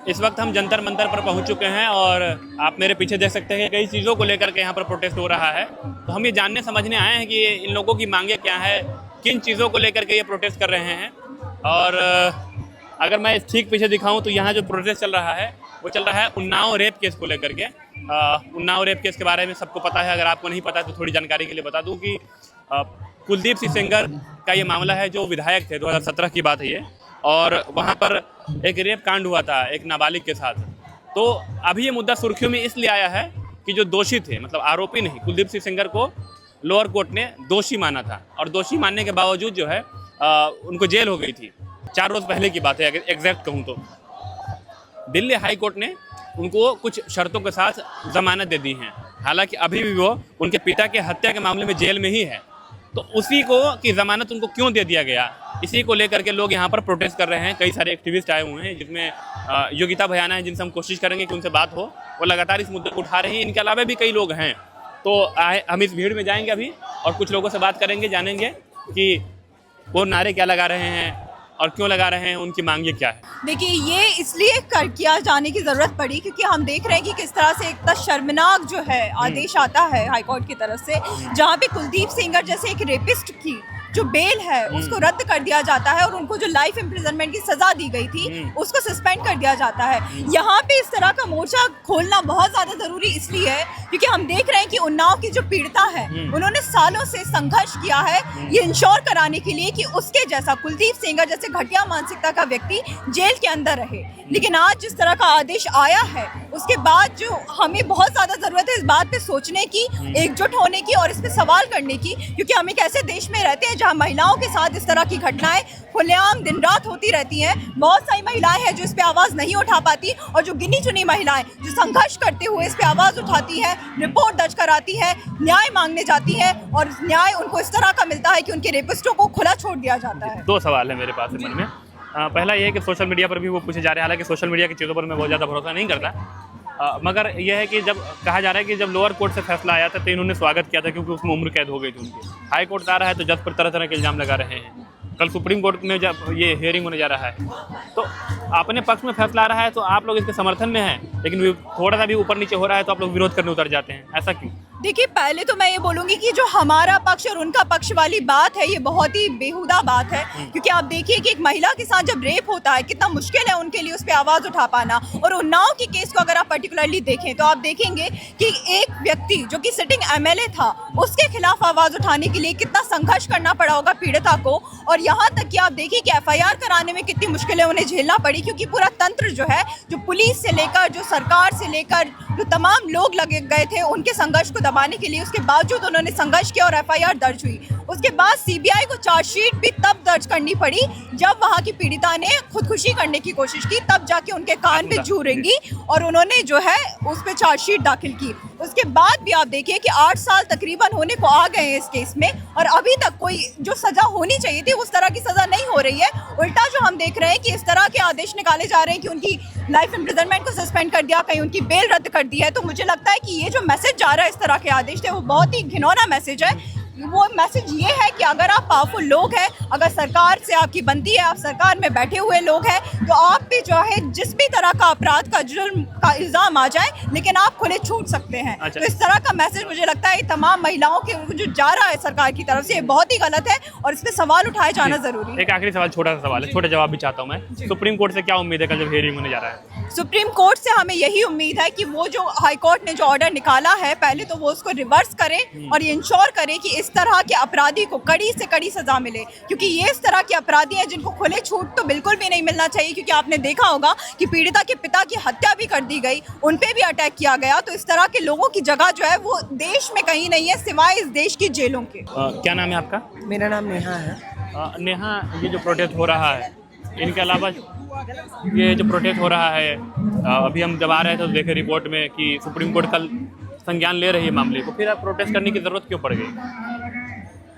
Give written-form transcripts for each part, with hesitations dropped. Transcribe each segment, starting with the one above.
इस वक्त हम जंतर मंतर पर पहुंच चुके हैं और आप मेरे पीछे देख सकते हैं कि कई चीज़ों को लेकर के यहाँ पर प्रोटेस्ट हो रहा है। तो हम ये जानने समझने आए हैं कि इन लोगों की मांगे क्या है, किन चीज़ों को लेकर के ये प्रोटेस्ट कर रहे हैं। और अगर मैं ठीक पीछे दिखाऊं तो यहाँ जो प्रोटेस्ट चल रहा है वो चल रहा है उन्नाव रेप केस को लेकर के। उन्नाव रेप केस के बारे में सबको पता है, अगर आपको नहीं पता तो थोड़ी जानकारी के लिए बता दूँ कि कुलदीप सिंह सेंगर का ये मामला है, जो विधायक थे, 2017 की बात है ये, और वहाँ पर एक रेप कांड हुआ था एक नाबालिग के साथ। तो अभी ये मुद्दा सुर्खियों में इसलिए आया है कि जो दोषी थे, मतलब आरोपी नहीं, कुलदीप सिंह सेंगर को लोअर कोर्ट ने दोषी माना था और दोषी मानने के बावजूद जो है उनको जेल हो गई थी। 4 रोज़ पहले की बात है, अगर एग्जैक्ट कहूँ तो। दिल्ली हाई कोर्ट ने उनको कुछ शर्तों के साथ जमानत दे दी है। हालांकि अभी भी वो उनके पिता के हत्या के मामले में जेल में ही है। तो उसी को की ज़मानत उनको क्यों दे दिया गया, इसी को लेकर के लोग यहाँ पर प्रोटेस्ट कर रहे हैं। कई सारे एक्टिविस्ट आए हुए हैं, जिसमें योगिता भयाना है, जिनसे हम कोशिश करेंगे कि उनसे बात हो। वो लगातार इस मुद्दे को उठा रही हैं। इनके अलावा भी कई लोग हैं। तो हम इस भीड़ में जाएंगे अभी और कुछ लोगों से बात करेंगे, जानेंगे कि वो नारे क्या लगा रहे हैं और क्यों लगा रहे हैं, उनकी मांगे क्या है। देखिए, ये इसलिए किया जाने की ज़रूरत पड़ी क्योंकि हम देख रहे हैं कि किस तरह से इतना शर्मनाक जो है आदेश आता है हाईकोर्ट की तरफ से, जहाँ पे कुलदीप सेंगर जैसे एक रेपिस्ट की जो बेल है उसको रद्द कर दिया जाता है और उनको जो लाइफ इम्प्रिजनमेंट की सजा दी गई थी उसको सस्पेंड कर दिया जाता है। यहाँ पे इस तरह का मोर्चा खोलना बहुत ज़्यादा ज़रूरी इसलिए है क्योंकि हम देख रहे हैं कि उन्नाव की जो पीड़िता है उन्होंने सालों से संघर्ष किया है ये इंश्योर कराने के लिए कि उसके जैसा कुलदीप सेंगर जैसे घटिया मानसिकता का व्यक्ति जेल के अंदर रहे। लेकिन आज जिस तरह का आदेश आया है उसके बाद जो हमें बहुत ज़्यादा ज़रूरत है इस बात पे सोचने की, एकजुट होने की और इस पे सवाल करने की, क्योंकि हम एक ऐसे देश में रहते हैं जहाँ महिलाओं के साथ इस तरह की घटनाएं खुलेआम दिन रात होती रहती हैं। बहुत सारी महिलाएं हैं जो इस पे आवाज़ नहीं उठा पाती और जो गिनी चुनी महिलाएं जो संघर्ष करते हुए इस पे आवाज़ उठाती हैं, रिपोर्ट दर्ज कराती है, न्याय मांगने जाती है और न्याय उनको इस तरह का मिलता है कि उनके रेपिस्टों को खुला छोड़ दिया जाता है। 2 सवाल है मेरे पास मन में। पहला ये है कि सोशल मीडिया पर भी वो पूछे जा रहे हैं। हालांकि सोशल मीडिया की चीज़ों पर मैं बहुत ज़्यादा भरोसा नहीं करता, मगर यह है कि जब कहा जा रहा है कि जब लोअर कोर्ट से फैसला आया था तो इन्होंने स्वागत किया था क्योंकि उसमें उम्र कैद हो गई थी उनकी। हाई कोर्ट आ रहा है तो जज पर तरह तरह के इल्ज़ाम लगा रहे हैं। कल सुप्रीम कोर्ट में जब ये हियरिंग होने जा रहा है तो अपने पक्ष में फैसला आ रहा है तो आप लोग इसके समर्थन में हैं, लेकिन थोड़ा सा भी ऊपर नीचे हो रहा है तो आप लोग विरोध करने उतर जाते हैं, ऐसा क्यों? देखिए, पहले तो मैं ये बोलूँगी कि जो हमारा पक्ष और उनका पक्ष वाली बात है ये बहुत ही बेहुदा बात है, क्योंकि आप देखिए कि एक महिला के साथ जब रेप होता है कितना मुश्किल है उनके लिए उस पर आवाज़ उठा पाना। और उन्नाव की केस को अगर आप पर्टिकुलरली देखें तो आप देखेंगे कि एक व्यक्ति जो कि सिटिंग एमएलए था उसके खिलाफ आवाज़ उठाने के लिए कितना संघर्ष करना पड़ा होगा पीड़िता को। और यहाँ तक कि आप देखिए कि एफआईआर कराने में कितनी मुश्किलें उन्हें झेलना पड़ी, क्योंकि पूरा तंत्र जो है, जो पुलिस से लेकर, जो सरकार से लेकर, जो तमाम लोग लगे गए थे उनके संघर्ष को दबाने के लिए, उसके बावजूद उन्होंने संघर्ष किया और एफआईआर दर्ज हुई। उसके बाद सीबीआई को चार्जशीट भी तब दर्ज करनी पड़ी जब वहाँ की पीड़िता ने खुदकुशी करने की कोशिश की, तब जाके उनके कान पे जू रेंगी और उन्होंने जो है उस पर चार्जशीट दाखिल की। उसके बाद भी आप देखिए कि 8 साल तकरीबन होने को आ गए हैं इस केस में और अभी तक कोई जो सज़ा होनी चाहिए थी उस तरह की सज़ा नहीं हो रही है। उल्टा जो हम देख रहे हैं कि इस तरह के आदेश निकाले जा रहे हैं कि उनकी लाइफ इम्प्रिजनमेंट को सस्पेंड कर दिया, कहीं उनकी बेल रद्द कर दी है। तो मुझे लगता है कि ये जो मैसेज जा रहा है इस तरह के आदेश थे वो बहुत ही घिनौना मैसेज है। वो मैसेज ये है कि अगर आप पावरफुल लोग हैं, अगर सरकार से आपकी बनती है, आप सरकार में बैठे हुए लोग हैं, तो आप पे जो है जिस भी तरह का अपराध का जुर्म का इल्ज़ाम आ जाए लेकिन आप खुले छूट सकते हैं। तो इस तरह का मैसेज मुझे लगता है तमाम महिलाओं के जो जा रहा है सरकार की तरफ से ये बहुत ही गलत है और इस पर सवाल उठाए जाना जरूरी है। एक आखिरी सवाल, छोटा सा सवाल है, छोटा जवाब भी चाहता हूँ मैं। सुप्रीम कोर्ट से क्या उम्मीद है कल जब हियरिंग होने जा रहा है? सुप्रीम कोर्ट से हमें यही उम्मीद है कि वो जो हाई कोर्ट ने जो ऑर्डर निकाला है पहले तो वो उसको रिवर्स करें और ये इंश्योर करें कि इस तरह के अपराधी को कड़ी से कड़ी सजा मिले, क्योंकि ये इस तरह के अपराधी हैं जिनको खुले छूट तो बिल्कुल भी नहीं मिलना चाहिए। क्योंकि आपने देखा होगा कि पीड़िता के पिता की हत्या भी कर दी गई, उन पे भी अटैक किया गया। तो इस तरह के लोगों की जगह जो है वो देश में कहीं नहीं है सिवाय इस देश की जेलों के। क्या नाम है आपका? मेरा नाम नेहा है। नेहा, ये जो प्रोटेस्ट हो रहा है, इनके अलावा ये जो प्रोटेस्ट हो रहा है, अभी हम जब आ रहे थे तो देखे रिपोर्ट में कि सुप्रीम कोर्ट कल संज्ञान ले रही है मामले को, फिर अब प्रोटेस्ट करने की ज़रूरत क्यों पड़ गई?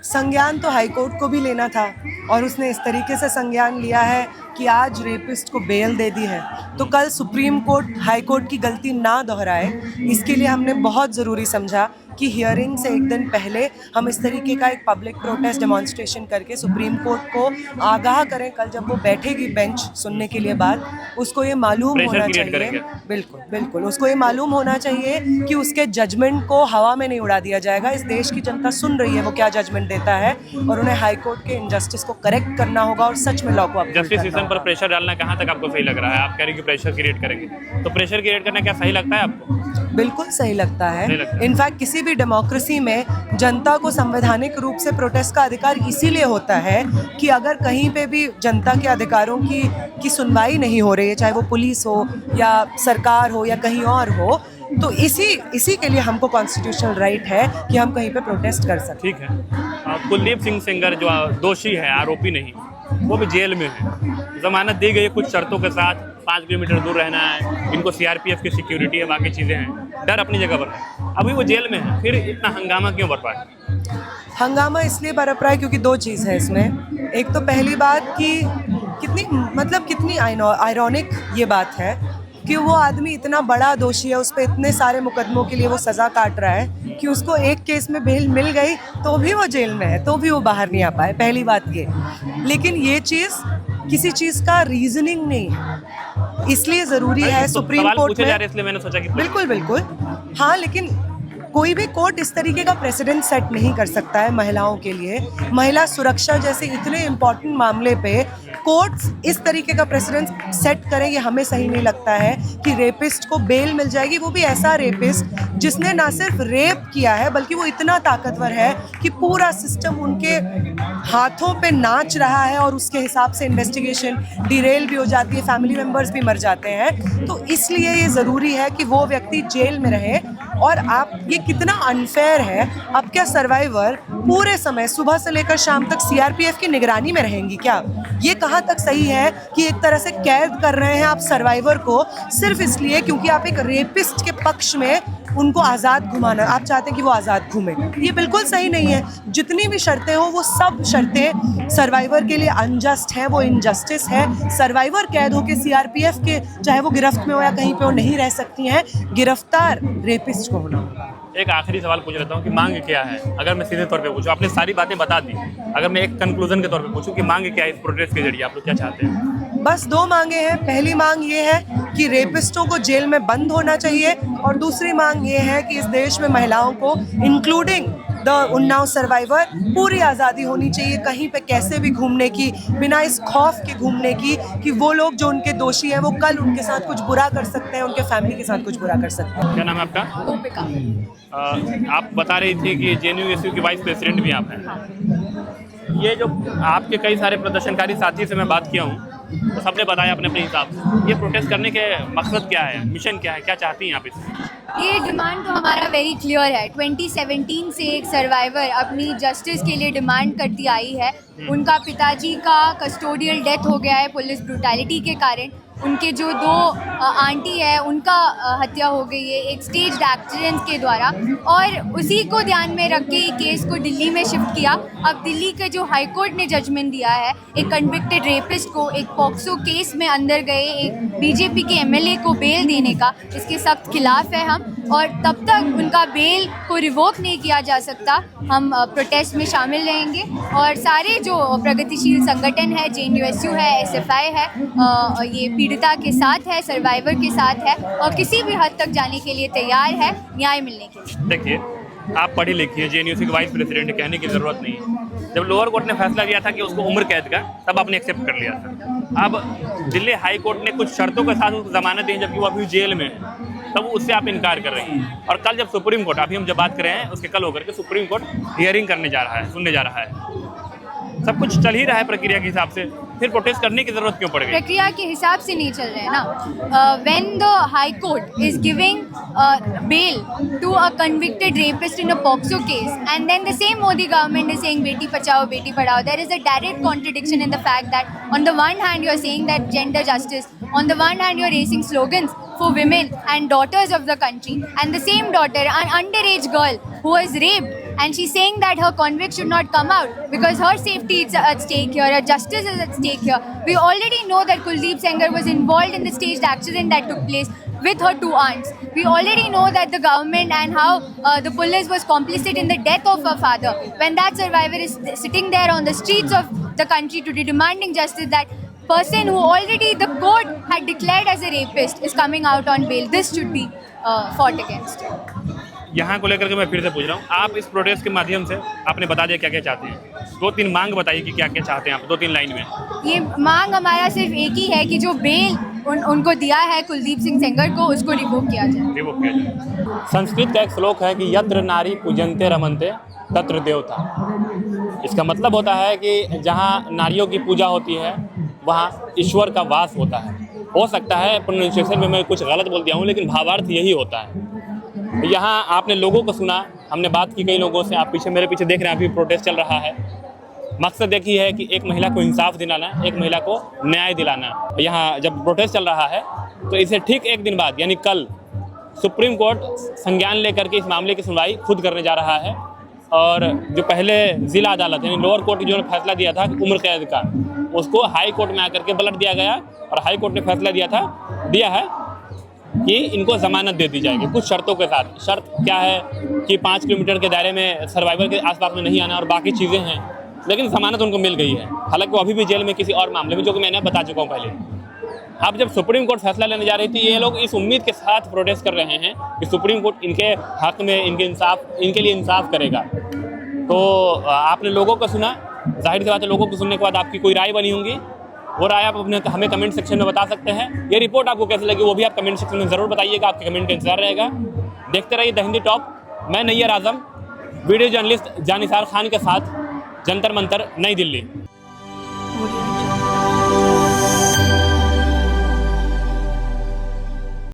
संज्ञान तो हाईकोर्ट को भी लेना था और उसने इस तरीके से संज्ञान लिया है कि आज रेपिस्ट को बेल दे दी है तो कल सुप्रीम कोर्ट हाई कोर्ट की गलती ना दोहराए, इसके लिए हमने बहुत ज़रूरी समझा कि हियरिंग से एक दिन पहले हम इस तरीके का एक पब्लिक प्रोटेस्ट डेमोन्स्ट्रेशन करके सुप्रीम कोर्ट को आगाह करें। कल जब वो बैठेगी बेंच सुनने के लिए बात, उसको ये मालूम होना चाहिए, बिल्कुल बिल्कुल उसको ये मालूम होना चाहिए कि उसके जजमेंट को हवा में नहीं उड़ा दिया जाएगा। इस देश की जनता सुन रही है वो क्या जजमेंट देता है और उन्हें हाई कोर्ट के इनजस्टिस को करेक्ट करना होगा और सच में लॉ को जस्टिस सिस्टम पर प्रेशर डालना कहाँ तक आपको सही लग रहा है? आप कह रहे हैं कि प्रेशर क्रिएट करेंगे, तो प्रेशर क्रिएट करना क्या सही लगता है आपको? बिल्कुल सही लगता है। इनफैक्ट किसी भी डेमोक्रेसी में जनता को संवैधानिक रूप से प्रोटेस्ट का अधिकार इसीलिए होता है कि अगर कहीं पे भी जनता के अधिकारों की सुनवाई नहीं हो रही है, चाहे वो पुलिस हो या सरकार हो या कहीं और हो, तो इसी के लिए हमको कॉन्स्टिट्यूशनल राइट है कि हम कहीं पे प्रोटेस्ट कर सकते। ठीक है। कुलदीप सिंह सेंगर जो दोषी है, आरोपी नहीं, वो भी जेल में है, जमानत दी गई है कुछ शर्तों के साथ, 5 किलोमीटर दूर रहना है, इनको सीआरपीएफ की सिक्योरिटी है, बाकी चीज़ें हैं, डर अपनी जगह पर है, अभी वो जेल में है, फिर इतना हंगामा क्यों बरपा है? हंगामा इसलिए बरप रहा है क्योंकि 2 चीज़ है इसमें। एक तो पहली बात कि कितनी आयरॉनिक ये बात है कि वो आदमी इतना बड़ा दोषी है, उस पर इतने सारे मुकदमों के लिए वो सज़ा काट रहा है कि उसको एक केस में बेल मिल गई तो भी वो जेल में है, तो भी वो बाहर नहीं आ पाए। पहली बात ये। लेकिन ये चीज़ किसी चीज़ का रीजनिंग नहीं है, इसलिए ज़रूरी है सुप्रीम कोर्ट में, इसलिए मैंने सोचा कि बिल्कुल हाँ, लेकिन कोई भी कोर्ट इस तरीके का प्रेसिडेंट सेट नहीं कर सकता है महिलाओं के लिए। महिला सुरक्षा जैसे इतने इम्पोर्टेंट मामले पे कोर्ट्स इस तरीके का प्रेसिडेंट सेट करें, ये हमें सही नहीं लगता है कि रेपिस्ट को बेल मिल जाएगी, वो भी ऐसा रेपिस्ट जिसने ना सिर्फ रेप किया है बल्कि वो इतना ताकतवर है कि पूरा सिस्टम उनके हाथों पे नाच रहा है और उसके हिसाब से इन्वेस्टिगेशन डिरेल भी हो जाती है, फैमिली मेम्बर्स भी मर जाते हैं। तो इसलिए ये ज़रूरी है कि वो व्यक्ति जेल में रहे। और आप ये कितना अनफेयर है, अब क्या सर्वाइवर पूरे समय सुबह से लेकर शाम तक सीआरपीएफ की निगरानी में रहेंगी क्या? ये कहाँ तक सही है कि एक तरह से कैद कर रहे हैं आप सर्वाइवर को सिर्फ इसलिए क्योंकि आप एक रेपिस्ट के पक्ष में उनको आज़ाद घुमाना, आप चाहते हैं कि वो आज़ाद घूमे। ये बिल्कुल सही नहीं है। जितनी भी शर्तें हो वो सब शर्तें सर्वाइवर के लिए अनजस्ट हैं, वो इनजस्टिस है। सर्वाइवर कैद होकर सीआरपीएफ के चाहे वो गिरफ्त में हो या कहीं पे वो नहीं रह सकती हैं, गिरफ्तार रेपिस्ट को होना। एक आखिरी सवाल पूछ लेता हूँ कि मांग क्या है? अगर मैं सीधे तौर पे पूछूँ, आपने सारी बातें बता दी, अगर मैं एक कंक्लूजन के तौर पे पूछूँ कि मांग क्या है इस प्रोटेस्ट के जरिए, आप लोग क्या चाहते हैं? बस 2 मांगे हैं। पहली मांग ये है कि रेपिस्टों को जेल में बंद होना चाहिए और दूसरी मांग ये है कि इस देश में महिलाओं को इंक्लूडिंग द उन्नाव सर्वाइवर पूरी आज़ादी होनी चाहिए, कहीं पे कैसे भी घूमने की, बिना इस खौफ के घूमने की कि वो लोग जो उनके दोषी हैं वो कल उनके साथ कुछ बुरा कर सकते हैं, उनके फैमिली के साथ कुछ बुरा कर सकते हैं। क्या नाम है आपका? ओपिका। आप बता रही थी कि जेएनयू की वाइस प्रेसिडेंट भी आप हैं। ये जो आपके कई सारे प्रदर्शनकारी साथी से मैं बात किया हूँ तो सबने बताया अपने अपने हिसाब से, ये प्रोटेस्ट करने के मकसद क्या है, मिशन क्या है, क्या चाहती हैं आप इससे? ये डिमांड तो हमारा वेरी क्लियर है। 2017 से एक सर्वाइवर अपनी जस्टिस के लिए डिमांड करती आई है। उनका पिताजी का कस्टोडियल डेथ हो गया है पुलिस ब्रूटैलिटी के कारण। उनके जो 2 आंटी है उनका हत्या हो गई है एक स्टेज्ड एक्सीडेंट के द्वारा, और उसी को ध्यान में रख के केस को दिल्ली में शिफ्ट किया। अब दिल्ली के जो हाई कोर्ट ने जजमेंट दिया है एक कन्विक्टेड रेपिस्ट को एक पॉक्सो केस में अंदर गए एक बीजेपी के एमएलए को बेल देने का, इसके सख्त खिलाफ है हम, और तब तक उनका बेल को रिवोक नहीं किया जा सकता हम प्रोटेस्ट में शामिल रहेंगे। और सारे जो प्रगतिशील संगठन है, जेएनयूएसयू है, एसएफआई है, ये पीड़िता के साथ है, सर्वाइवर के साथ है और किसी भी हद तक जाने के लिए तैयार है न्याय मिलने के लिए। देखिए, आप पढ़ी लिखी है, जेएनयू के वाइस प्रेसिडेंट, कहने की ज़रूरत नहीं है। जब लोअर कोर्ट ने फैसला किया था कि उसको उम्र कैद का, तब आपने एक्सेप्ट कर लिया था। अब दिल्ली हाई कोर्ट ने कुछ शर्तों के साथ उसको जमानत दी जबकि वो अभी जेल में है, तब उससे आप इनकार कर रही हैं। और कल जब सुप्रीम कोर्ट, अभी हम जब बात कर रहे हैं उसके कल होकर के सुप्रीम कोर्ट हियरिंग करने जा रहा है, सुनने जा रहा है, सब कुछ चल ही रहा है प्रक्रिया के हिसाब से, फिर प्रोटेस्ट करने की जरूरत क्यों पड़ गई? प्रक्रिया के हिसाब से नहीं चल रहे हैं ना। When the high court is giving bail to a convicted rapist in a POCSO case and then the same Modi government is saying बेटी बचाओ बेटी पढ़ाओ, there is a direct contradiction in the fact that on the one hand you are saying that gender justice, on the one hand you are raising slogans for women and daughters of the country, and the same daughter, an underage girl who was raped and she's saying that her convict should not come out because her safety is at stake here, her justice is at stake here. We already know that Kuldeep Sengar was involved in the staged accident that took place with her 2 aunts. We already know that the government and how the police was complicit in the death of her father. When that survivor is sitting there on the streets of the country today demanding justice, that person who already the court had declared as a rapist is coming out on bail. This should be fought against. यहाँ को लेकर के मैं फिर से पूछ रहा हूँ, आप इस प्रोटेस्ट के माध्यम से आपने बता दिया क्या क्या चाहते हैं, 2-3 मांग बताइए कि क्या क्या चाहते हैं आप, 2-3 लाइन में। ये मांग हमारा सिर्फ एक ही है कि जो बेल उनको दिया है कुलदीप सिंह सेंगर को, उसको रिवोक किया जाए। रिवोक किया जाए। संस्कृत का एक श्लोक है कि यत्र नारी पूजन्ते रमन्ते तत्र देवता। इसका मतलब होता है कि जहाँ नारियों की पूजा होती है वहाँ ईश्वर का वास होता है। हो सकता है प्रोनाउंसिएशन में मैं कुछ गलत बोल दिया हूँ, लेकिन भावार्थ यही होता है। यहाँ आपने लोगों को सुना, हमने बात की कई लोगों से, आप पीछे मेरे पीछे देख रहे हैं, अभी प्रोटेस्ट चल रहा है। मकसद एक ही है कि एक महिला को इंसाफ दिलाना, एक महिला को न्याय दिलाना। यहाँ जब प्रोटेस्ट चल रहा है तो इसे ठीक 1 दिन बाद यानी कल सुप्रीम कोर्ट संज्ञान लेकर के इस मामले की सुनवाई खुद करने जा रहा है। और जो पहले ज़िला अदालत यानी लोअर कोर्ट जो फैसला दिया था उम्र कैद का, उसको हाई कोर्ट में आकर के पलट दिया गया और हाई कोर्ट ने फैसला दिया है कि इनको ज़मानत दे दी जाएगी कुछ शर्तों के साथ। शर्त क्या है कि 5 किलोमीटर के दायरे में सर्वाइवर के आसपास में नहीं आना और बाकी चीज़ें हैं, लेकिन ज़मानत उनको मिल गई है। हालांकि वो अभी भी जेल में किसी और मामले में, जो कि मैंने बता चुका हूँ पहले। अब जब सुप्रीम कोर्ट फैसला लेने जा रही थी, ये लोग इस उम्मीद के साथ प्रोटेस्ट कर रहे हैं कि सुप्रीम कोर्ट इनके हक में इनके लिए इंसाफ करेगा। तो आपने लोगों को सुना, जाहिर सी बात है लोगों को सुनने के बाद आपकी कोई राय बनी होंगी। वो राय आप अपने हमें कमेंट सेक्शन में बता सकते हैं। ये रिपोर्ट आपको कैसी लगी वो भी आप कमेंट सेक्शन में ज़रूर बताइएगा, आपके कमेंट का इंतजार रहेगा। देखते रहिए द हिंदी टॉप। मैं नैयर आज़म, वीडियो जर्नलिस्ट जानिसार खान के साथ, जंतर मंतर, नई दिल्ली।